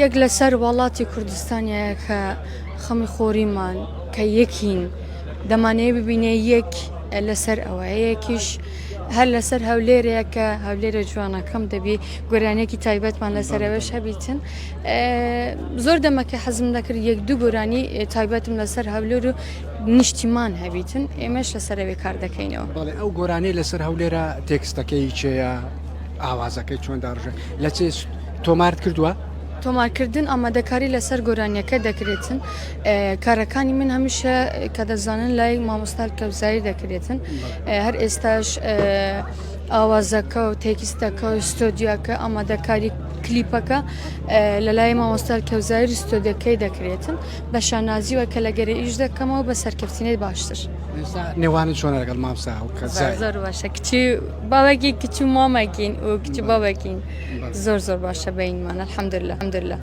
یەک لەسەر وڵاتی کوردستانیە کە خەمی خۆریمان کە یەکین دەمانەیە ببینێ یەک لەسەر ئەوە یەکیش هەر لەسەر هەولێرەیە کە هەولێرە جوانەکەم دەبێ گۆرانێکی تایبەتمان لەسەرەوەش هەبیتن زۆر دەمەکە حەزم دەکرد یەک دوو گۆرانی تایبەتم لەسەر هەولێر و نیشتیمان هەبیتن ئێمەش لەسەرەوەی کار دەکەینەوە. بەڵێ ئەو گۆرانەی لەسەر هەولێرە تێکستەکەی چێە ئاوازەکەی چۆن داڕژە لە چێ تۆمارت کردووە؟ تۆمارکردن ئامادەکاری لەسەر گۆرانیەکە دەکرێتن کارەکانی من هەمیشە کە دەزانن لای مامۆستا کەوزایی دەکرێتن هەر ئێستاش ئاوازەکە و تێکیستەکە و ستۆدیۆکە ئامادەکاری کلیپەکە لە لای مامۆستا کەوزایی ستۆدیۆکەی دەکرێتن بە شانازیوە کە لە گەرە ئیش دەکەمەوە بە سەرکەوتنەی باشتر. نێوانت چۆنە لەگەڵ مامسا و زۆر باشە کچی باوەکی کچ و مامەکین و کچ بابەکین زۆر باشە بینمان الحەمدوللا.